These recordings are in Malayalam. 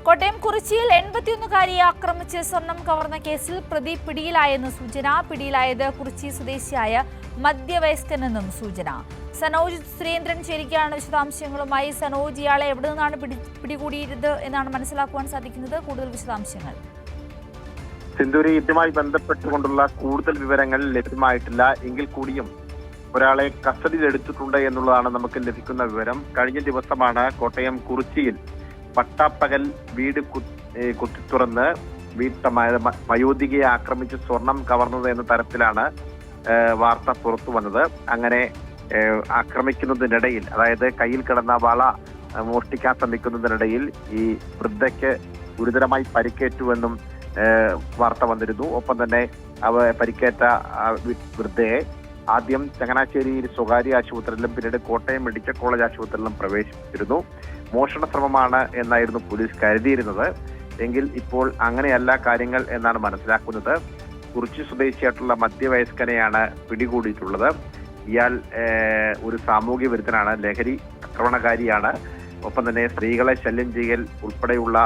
കോട്ടയം കുറിച്ചിയിൽ 81-കാരിയെ ആക്രമിച്ച് സ്വർണം കവർന്ന കേസിൽ പ്രതി പിടിയിലായെന്ന് സൂചന. പിടിയിലായത് കുറിച്ചി സ്വദേശിയായ മധ്യവയസ്കനെന്നും സൂചന. സനോജ് സുരേന്ദ്രൻ ചേരുകയാണ് വിശദാംശങ്ങളുമായി. സനോജ്, ഇയാളെ എവിടെ നിന്നാണ് പിടികൂടിയത് എന്നാണ് മനസ്സിലാക്കുവാൻ സാധിക്കുന്നത്? കൂടുതൽ വിശദാംശങ്ങൾ. സിന്ധൂരി, ഇതുമായി ബന്ധപ്പെട്ടുകൊണ്ടുള്ള കൂടുതൽ വിവരങ്ങൾ ലഭ്യമായിട്ടില്ല. എങ്കിൽ കൂടിയും ഒരാളെ കസ്റ്റഡിയിൽ എടുത്തിട്ടുണ്ട് എന്നുള്ളതാണ് നമുക്ക് ലഭിക്കുന്ന വിവരം. കഴിഞ്ഞ ദിവസമാണ് കോട്ടയം കുറിച്ചിയിൽ പട്ടാപ്പകൽ വീട് കുത്തിത്തുറന്ന് വയോധികയെ ആക്രമിച്ച് സ്വർണം കവർന്നത് എന്ന തരത്തിലാണ് വാർത്ത പുറത്തു വന്നത്. അങ്ങനെ ആക്രമിക്കുന്നതിനിടയിൽ, അതായത് കയ്യിൽ കിടന്ന വള മോഷ്ടിക്കാൻ ശ്രമിക്കുന്നതിനിടയിൽ ഈ വൃദ്ധയ്ക്ക് ഗുരുതരമായി പരിക്കേറ്റുവെന്നും വാർത്ത വന്നിരുന്നു. ഒപ്പം തന്നെ പരിക്കേറ്റ വൃദ്ധയെ ആദ്യം ചങ്ങനാശ്ശേരിയിൽ സ്വകാര്യ ആശുപത്രിയിലും പിന്നീട് കോട്ടയം മെഡിക്കൽ കോളേജ് ആശുപത്രിയിലും പ്രവേശിപ്പിച്ചിരുന്നു. മോഷണ ശ്രമമാണ് എന്നായിരുന്നു പോലീസ് കരുതിയിരുന്നത്. എങ്കിൽ ഇപ്പോൾ അങ്ങനെയല്ല കാര്യങ്ങൾ എന്നാണ് മനസ്സിലാക്കുന്നത്. കുറിച്ചി സ്വദേശിയായിട്ടുള്ള മധ്യവയസ്കനെയാണ് പിടികൂടിയിട്ടുള്ളത്. ഇയാൾ ഒരു സാമൂഹ്യ വിരുദ്ധനാണ്, ലഹരി ആക്രമണകാരിയാണ്. ഒപ്പം തന്നെ സ്ത്രീകളെ ശല്യം ചെയ്യൽ ഉൾപ്പെടെയുള്ള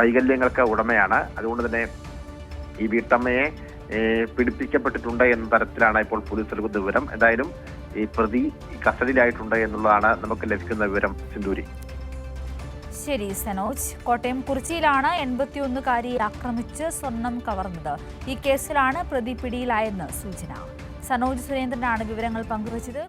വൈകല്യങ്ങൾക്ക് ഉടമയാണ്. അതുകൊണ്ട് തന്നെ ഈ വീട്ടമ്മയെ പിടിപ്പിക്കപ്പെട്ടിട്ടുണ്ട് എന്ന തരത്തിലാണ് ഇപ്പോൾ പോലീസ് നൽകുന്ന വിവരം. എന്തായാലും ഈ പ്രതി കസ്റ്റഡിയിലായിട്ടുണ്ട് എന്നുള്ളതാണ് നമുക്ക് ലഭിക്കുന്ന വിവരം. സിന്ധൂരി. ശരി സനോജ്. കോട്ടയം കുറിച്ചിയിലാണ് 81-കാരിയെ ആക്രമിച്ച് സ്വർണം കവർന്നത്. ഈ കേസിലാണ് പ്രതി പിടിയിലായെന്ന് സൂചന. സനോജ് സുരേന്ദ്രനാണ് വിവരങ്ങൾ പങ്കുവച്ചത്.